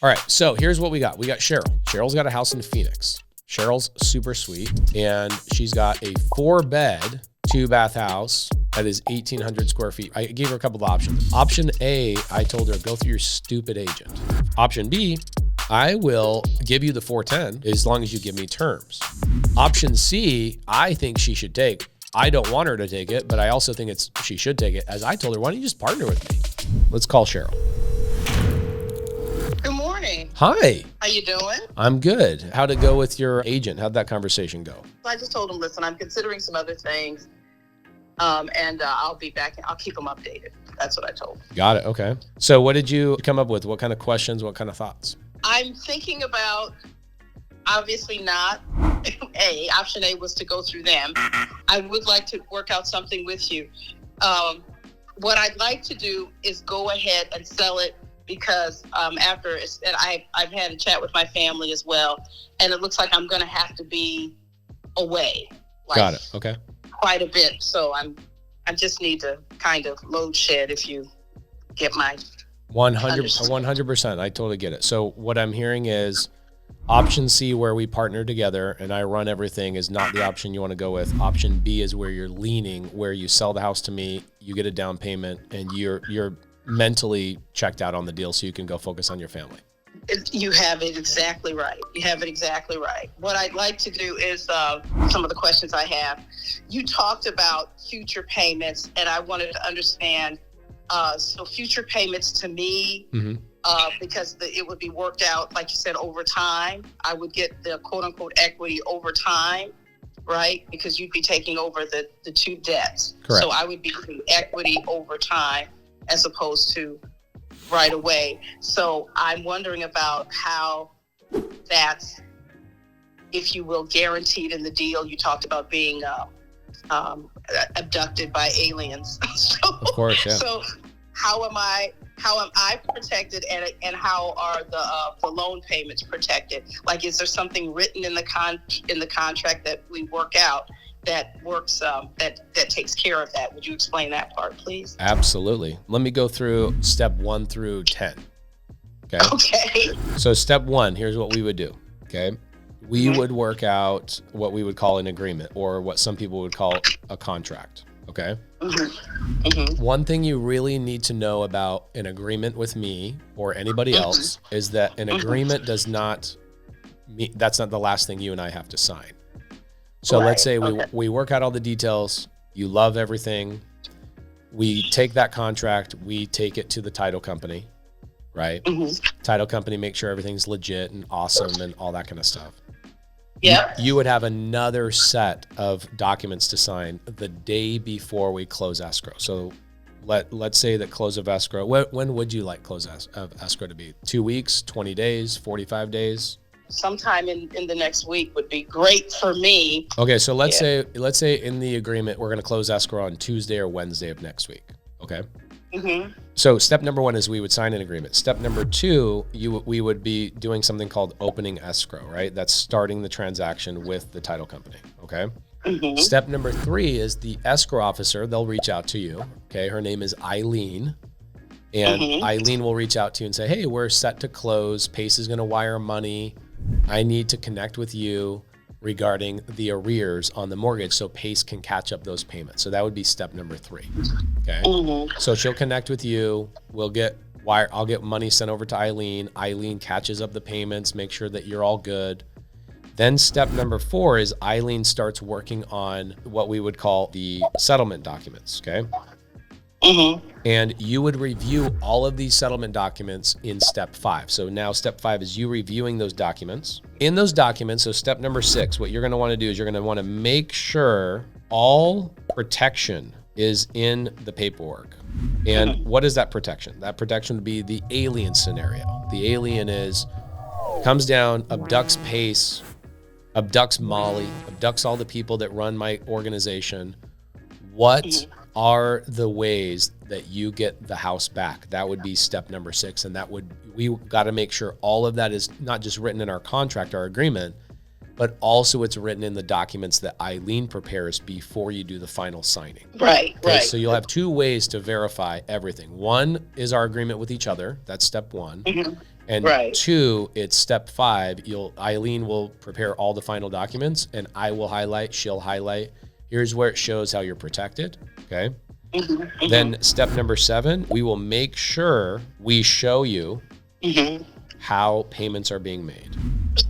All right, so here's what we got. We got Cheryl. Cheryl's got a house in Phoenix. Cheryl's super sweet, and she's got a 4-bed, 2-bath house that is 1,800 square feet. I gave her a couple of options. Option A, I told her, go through your stupid agent. Option B, I will give you the 410 as long as you give me terms. Option C, I think she should take. I don't want her to take it, but I also think she should take it. As I told her, why don't you just partner with me? Let's call Cheryl. Good morning. Hi. How you doing? I'm good. How'd it go with your agent? How'd that conversation go? I just told him, listen, I'm considering some other things, and I'll be back. I'll keep him updated. That's what I told him. Got it. Okay. So what did you come up with? What kind of questions? What kind of thoughts? I'm thinking about, obviously not, option A was to go through them. I would like to work out something with you. What I'd like to do is go ahead and sell it because I've had a chat with my family as well, and it looks like I'm going to have to be away. Got it. Okay. Quite a bit. So I just need to kind of load shed if you get my 100%. I totally get it. So what I'm hearing is option C, where we partner together and I run everything, is not the option you want to go with. Option B is where you're leaning, where you sell the house to me, you get a down payment, and you're mentally checked out on the deal so you can go focus on your family. You have it exactly right. What I'd like to do is some of the questions I have. You talked about future payments, and I wanted to understand. So future payments to me, because it would be worked out, like you said, over time. I would get the quote unquote equity over time, right? Because you'd be taking over the two debts. Correct. So I would be getting equity over time as opposed to right away. So I'm wondering about how that's, if you will, guaranteed in the deal. You talked about being abducted by aliens. Of course, yeah. So how am I protected, and how are the loan payments protected? Like, is there something written in the contract that we work out that works that takes care of that? Would you explain that part, please? Absolutely. Let me go through step 1 through 10. Okay. So step 1, here's what we would do. Okay. We would work out what we would call an agreement, or what some people would call a contract. Okay. One thing you really need to know about an agreement with me or anybody else is that an agreement does not mean, that's not the last thing you and I have to sign. So let's say we work out all the details. You love everything. We take that contract, we take it to the title company, right? Title company, make sure everything's legit and awesome and all that kind of stuff. Yeah. You would have another set of documents to sign the day before we close escrow. So let's say that close of escrow, when would you like close of escrow to be? 2 weeks, 20 days, 45 days? Sometime in the next week would be great for me. Okay, so let's say in the agreement we're going to close escrow on Tuesday or Wednesday of next week. Okay. So step number 1 is we would sign an agreement. Step number 2, we would be doing something called opening escrow, right? That's starting the transaction with the title company. Okay. Step number 3 is the escrow officer. They'll reach out to you. Okay. Her name is Eileen. And Eileen will reach out to you and say, hey, we're set to close. Pace is going to wire money. I need to connect with you regarding the arrears on the mortgage so Pace can catch up those payments. So that would be step number 3. Okay. So she'll connect with you. I'll get money sent over to Eileen. Eileen catches up the payments, make sure that you're all good. Then step number 4 is Eileen starts working on what we would call the settlement documents. Okay. And you would review all of these settlement documents in step 5. So now step 5 is you reviewing those documents. In those documents, so step number 6, what you're going to want to do is you're going to want to make sure all protection is in the paperwork. And what is that protection? That protection would be the alien scenario. The alien comes down, abducts Pace, abducts Molly, abducts all the people that run my organization. What are the ways that you get the house back? That would be step number 6. And we got to make sure all of that is not just written in our contract, our agreement, but also it's written in the documents that Eileen prepares before you do the final signing. Right. So you'll have 2 ways to verify everything. One is our agreement with each other. That's step 1. And Right. 2, it's step 5. Eileen will prepare all the final documents, and I will highlight, she'll highlight. Here's where it shows how you're protected. Okay. Then step number 7, we will make sure we show you how payments are being made.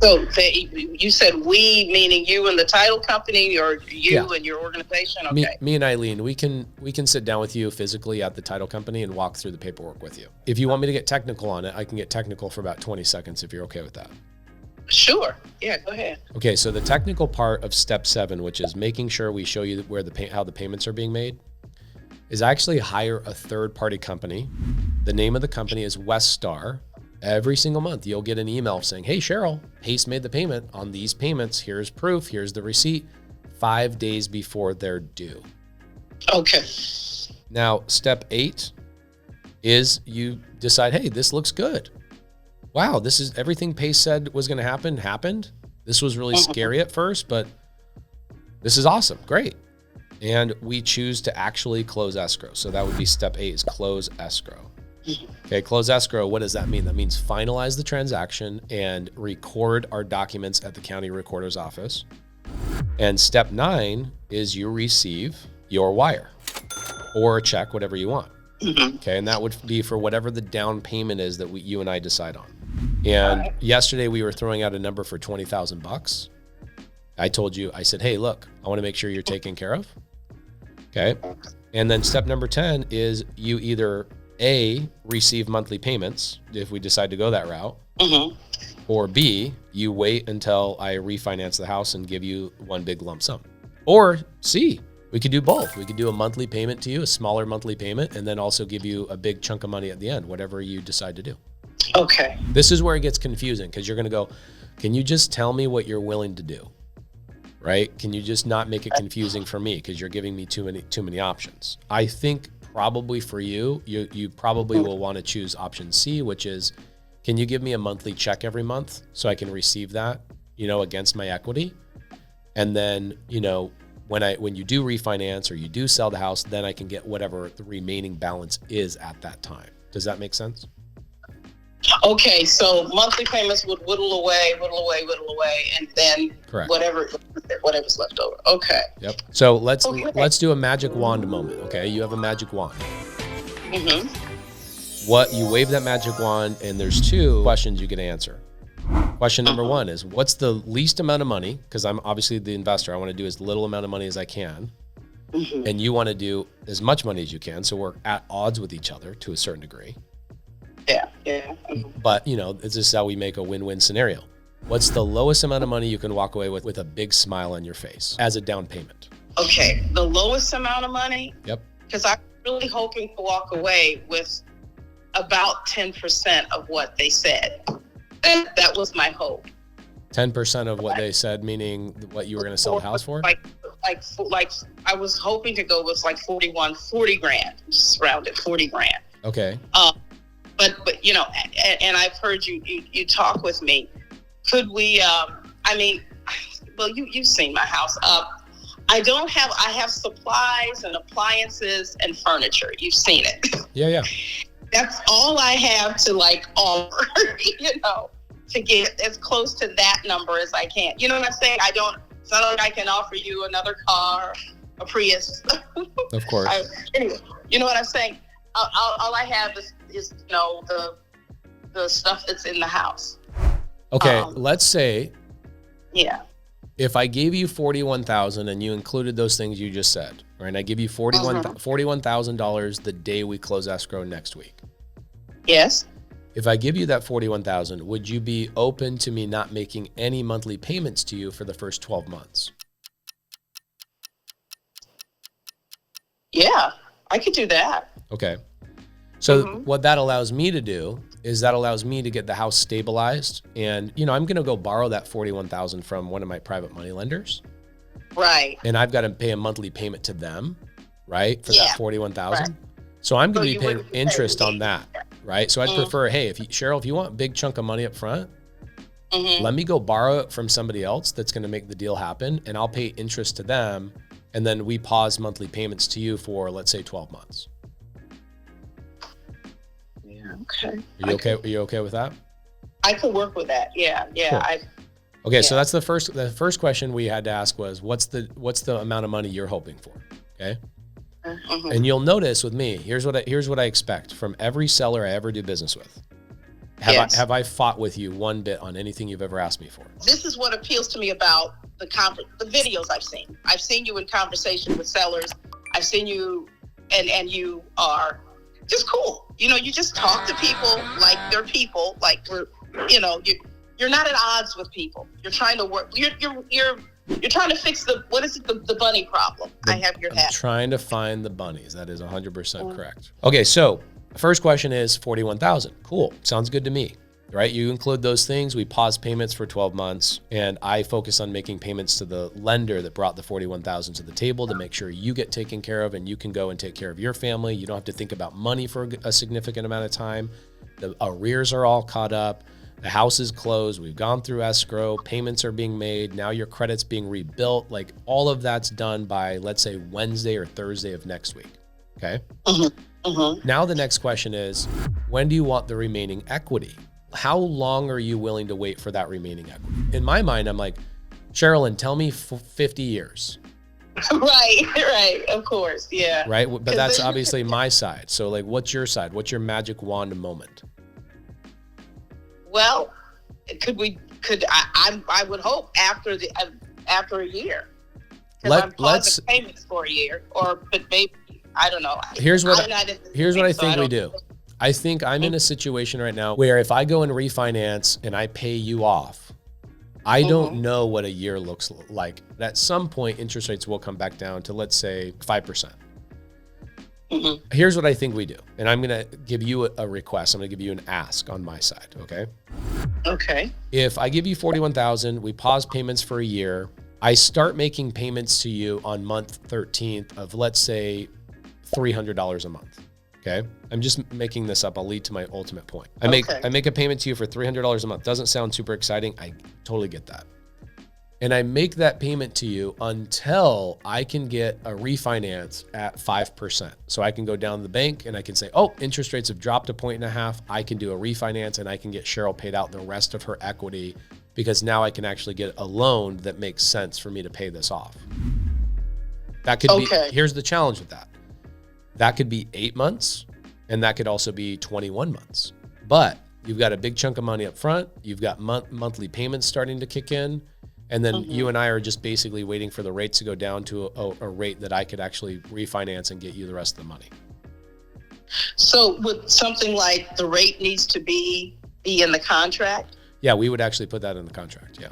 So you said we, meaning you and the title company, or you and your organization? Okay. Me and Eileen, we can sit down with you physically at the title company and walk through the paperwork with you. If you want me to get technical on it, I can get technical for about 20 seconds if you're okay with that. Sure. Yeah, go ahead. Okay, so the technical part of step 7, which is making sure we show you how the payments are being made, is actually hire a third-party company. The name of the company is Weststar. Every single month, you'll get an email saying, hey, Cheryl, Pace made the payment on these payments. Here's proof. Here's the receipt. 5 days before they're due. Okay. Now, step 8 is you decide, hey, this looks good. Wow, this is everything Pace said was going to happen, happened. This was really scary at first, but this is awesome. Great. And we choose to actually close escrow. So that would be step 8 is close escrow. Okay, close escrow, what does that mean? That means finalize the transaction and record our documents at the county recorder's office. And step 9 is you receive your wire or a check, whatever you want. Okay, and that would be for whatever the down payment is that you and I decide on. And yesterday we were throwing out a number for $20,000. I told you, I said, hey, look, I want to make sure you're taken care of. Okay, and then step number 10 is you either A, receive monthly payments if we decide to go that route, or B, you wait until I refinance the house and give you one big lump sum. Or C, we could do both. We could do a monthly payment to you, a smaller monthly payment, and then also give you a big chunk of money at the end, whatever you decide to do. Okay. This is where it gets confusing because you're going to go, can you just tell me what you're willing to do? Right? Can you just not make it confusing for me because you're giving me too many options? I think probably for you probably will want to choose option C, which is, can you give me a monthly check every month so I can receive that, against my equity? And then, when you do refinance or you do sell the house, then I can get whatever the remaining balance is at that time. Does that make sense? Okay, so monthly payments would whittle away, and then Correct. Whatever's left over. Okay. Yep. So let's do a magic wand moment. Okay, you have a magic wand. What you wave that magic wand, and there's 2 questions you can answer. Question number 1 is, what's the least amount of money? Because I'm obviously the investor. I want to do as little amount of money as I can, and you want to do as much money as you can. So we're at odds with each other to a certain degree. Yeah. But, this is how we make a win-win scenario. What's the lowest amount of money you can walk away with a big smile on your face as a down payment? Okay, the lowest amount of money? Yep. Because I'm really hoping to walk away with about 10% of what they said. That was my hope. 10% of what they said, meaning what you were going to sell the house for? Like I was hoping to go with like 40 grand, just round it, 40 grand. Okay. But and I've heard you talk with me. Could we? You've seen my house. I have supplies and appliances and furniture. You've seen it. Yeah. That's all I have to offer. To get as close to that number as I can. You know what I'm saying? It's not like I can offer you another car, a Prius. Of course. Anyway, you know what I'm saying? All I have is the stuff that's in the house. Okay, let's say. Yeah. If I gave you $41,000 and you included those things you just said, right? I give you $41,000 the day we close escrow next week. Yes. If I give you that $41,000, would you be open to me not making any monthly payments to you for the first 12 months? Yeah, I could do that. Okay. So what that allows me to do is that allows me to get the house stabilized. And, I'm going to go borrow that $41,000 from one of my private money lenders. Right. And I've got to pay a monthly payment to them, right? For that $41,000. Right. So I'm going to be paying interest on that, right? So I'd prefer, hey, Cheryl, if you want a big chunk of money up front, let me go borrow it from somebody else that's going to make the deal happen, and I'll pay interest to them, and then we pause monthly payments to you for, let's say, 12 months. Yeah. Okay. Are you okay with that? I could work with that. Yeah. Cool. I Okay, yeah. so that's the first question we had to ask was what's the amount of money you're hoping for? Okay. Mm-hmm. And you'll notice with me, here's what I expect from every seller I ever do business with. Have I fought with you one bit on anything you've ever asked me for? This is what appeals to me about the videos I've seen. I've seen you in conversation with sellers. I've seen you, and you are just cool. You know, you just talk to people like they're people. Like you're not at odds with people. You're trying to work. You're trying to fix the bunny problem. I have your hat. I'm trying to find the bunnies. That is 100% correct. Okay, so first question is 41,000. Cool. Sounds good to me. Right? You include those things. We pause payments for 12 months, and I focus on making payments to the lender that brought the 41,000 to the table to make sure you get taken care of and you can go and take care of your family. You don't have to think about money for a significant amount of time. The arrears are all caught up. The house is closed. We've gone through escrow. Payments are being made. Now your credit's being rebuilt. Like all of that's done by, let's say, Wednesday or Thursday of next week. Okay. Mm-hmm. Mm-hmm. Now the next question is, when do you want the remaining equity? How long are you willing to wait for that remaining equity? In my mind, I'm like, Sherrilyn, tell me 50 years. Right. Of course. Yeah. Right. But that's obviously my side. So like, what's your side? What's your magic wand moment? Well, I would hope after a year. I'm pausing payments for a year, but maybe I don't know. Here's what I think we do. I think I'm in a situation right now where if I go and refinance and I pay you off, I don't know what a year looks like. At some point, interest rates will come back down to, let's say, 5%. Mm-hmm. Here's what I think we do. And I'm going to give you a request. I'm going to give you an ask on my side. Okay. Okay. If I give you 41,000, we pause payments for a year. I start making payments to you on month 13th of, let's say, $300 a month. Okay. I'm just making this up. I'll lead to my ultimate point. I make a payment to you for $300 a month. Doesn't sound super exciting. I totally get that. And I make that payment to you until I can get a refinance at 5%. So I can go down to the bank and I can say, oh, interest rates have dropped 1.5. I can do a refinance and I can get Cheryl paid out the rest of her equity because now I can actually get a loan that makes sense for me to pay this off. That could be, here's the challenge with that. That could be 8 months and that could also be 21 months. But you've got a big chunk of money up front. You've got monthly payments starting to kick in. And then you and I are just basically waiting for the rates to go down to a rate that I could actually refinance and get you the rest of the money. So would something like the rate needs to be in the contract? Yeah, we would actually put that in the contract, yeah.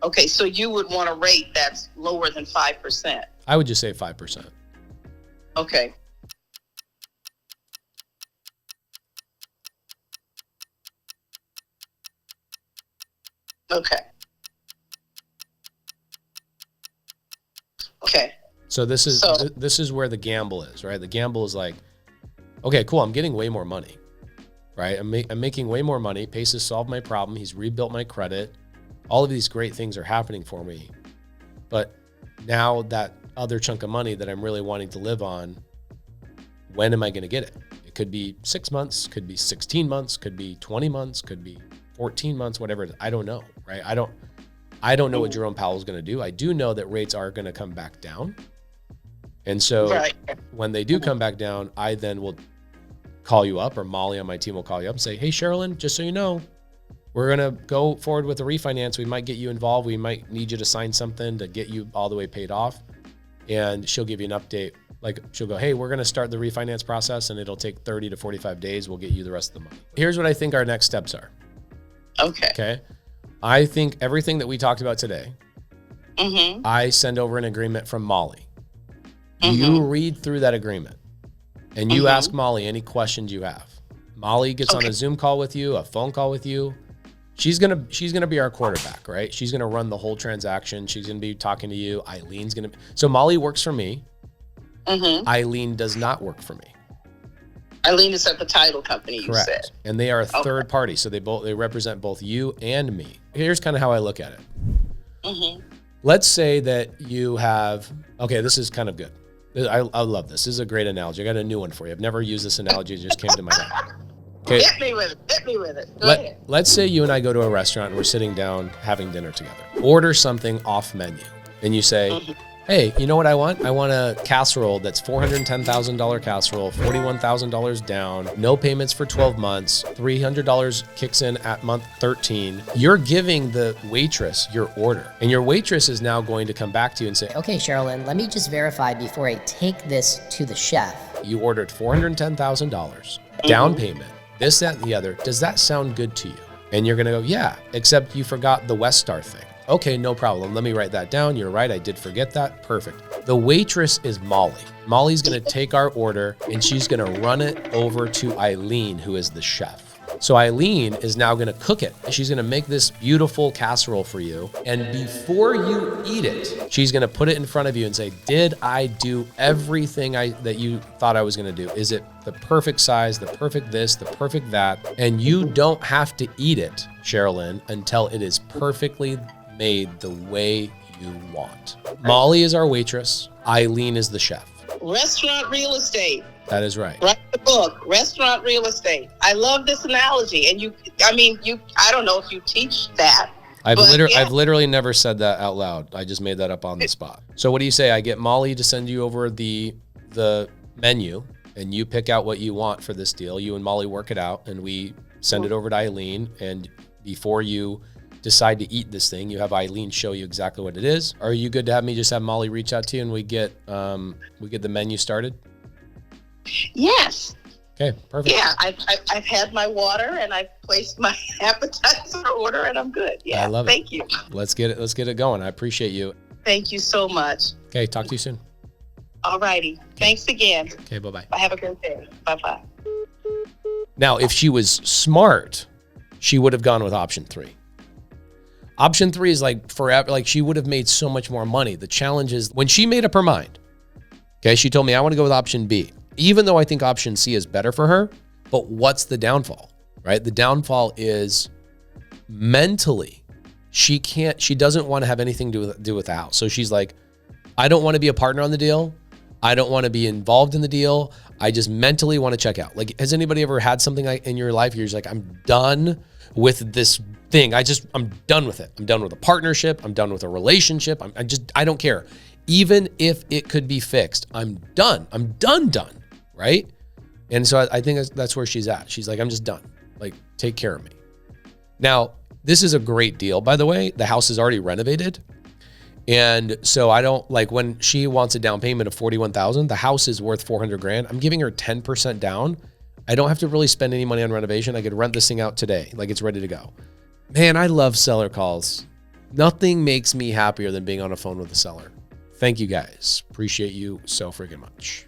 Okay, so you would want a rate that's lower than 5%. I would just say 5%. Okay. Okay. Okay. So this is where the gamble is, right? The gamble is like, okay, cool. I'm getting way more money, right? I'm making way more money. Pace has solved my problem. He's rebuilt my credit. All of these great things are happening for me. But now that other chunk of money that I'm really wanting to live on, when am I going to get it? It could be 6 months, could be 16 months, could be 20 months, could be 14 months, whatever it is. I don't know, right? I don't know what Jerome Powell is going to do. I do know that rates are going to come back down. And so when they do come back down, I then will call you up, or Molly on my team will call you up and say, hey, Sherrilyn, just so you know, we're going to go forward with the refinance. We might get you involved. We might need you to sign something to get you all the way paid off. And she'll give you an update. Like she'll go, hey, we're going to start the refinance process and it'll take 30 to 45 days. We'll get you the rest of the money. Here's what I think our next steps are. Okay. I think everything that we talked about today, I send over an agreement from Molly. You read through that agreement and you ask Molly any questions you have. Molly gets on a Zoom call with you, a phone call with you. She's gonna be our quarterback, right? She's gonna run the whole transaction. She's gonna be talking to you. So Molly works for me. Eileen does not work for me. Eileen is at the title company, you said. And they are a third party. So they represent both you and me. Here's kind of how I look at it. Let's say that you have, this is kind of good. I love this. This is a great analogy. I got a new one for you. I've never used this analogy. It just came to my head. Okay. Hit me with it. Hit me with it. Go ahead. Let's say you and I go to a restaurant and we're sitting down having dinner together. Order something off menu. And you say, hey, you know what I want? I want a casserole that's $410,000 casserole, $41,000 down, no payments for 12 months, $300 kicks in at month 13. You're giving the waitress your order. And your waitress is now going to come back to you and say, okay, Sherrilyn, let me just verify before I take this to the chef. You ordered $410,000, down payment, this, that, and the other. Does that sound good to you? And you're going to go, yeah, except you forgot the West Star thing. Okay, no problem. Let me write that down. You're right. I did forget that. Perfect. The waitress is Molly. Molly's going to take our order and she's going to run it over to Eileen, who is the chef. So Eileen is now going to cook it. She's going to make this beautiful casserole for you. And before you eat it, she's going to put it in front of you and say, did I do everything that you thought I was going to do? Is it the perfect size, the perfect this, the perfect that? And you don't have to eat it, Sherrilyn, until it is perfectly made the way you want. Molly is our waitress. Eileen is the chef. Restaurant real estate. That is right. Write the book, Restaurant Real Estate. I love this analogy. And I don't know if you teach that. I've literally never said that out loud. I just made that up on the spot. So what do you say? I get Molly to send you over the menu and you pick out what you want for this deal. You and Molly work it out and we send it over to Eileen. And before you decide to eat this thing, you have Eileen show you exactly what it is. Are you good to have me just have Molly reach out to you and we get the menu started? Yes. Okay, perfect. Yeah, I've had my water and I've placed my appetizer order and I'm good. Yeah, I love it. Thank you. Let's get it going. I appreciate you. Thank you so much. Okay, talk to you soon. All righty. Thanks again. Okay, bye-bye. Have a good day. Bye-bye. Now, if she was smart, she would have gone with option 3. Option 3 is like forever, like she would have made so much more money. The challenge is when she made up her mind, okay, she told me, I want to go with option B, even though I think option C is better for her. But what's the downfall, right? The downfall is mentally, she doesn't want to have anything to do with the house. So she's like, I don't want to be a partner on the deal. I don't want to be involved in the deal. I just mentally want to check out. Like, has anybody ever had something like in your life? You're just like, I'm done with this thing. I'm done with it. I'm done with a partnership. I'm done with a relationship. I don't care. Even if it could be fixed, I'm done. I'm done, right? And so I think that's where she's at. She's like, I'm just done. Like, take care of me. Now, this is a great deal, by the way. The house is already renovated. And so I don't like when she wants a down payment of $41,000, the house is worth $400,000. I'm giving her 10% down. I don't have to really spend any money on renovation. I could rent this thing out today. Like, it's ready to go. Man, I love seller calls. Nothing makes me happier than being on a phone with a seller. Thank you guys. Appreciate you so freaking much.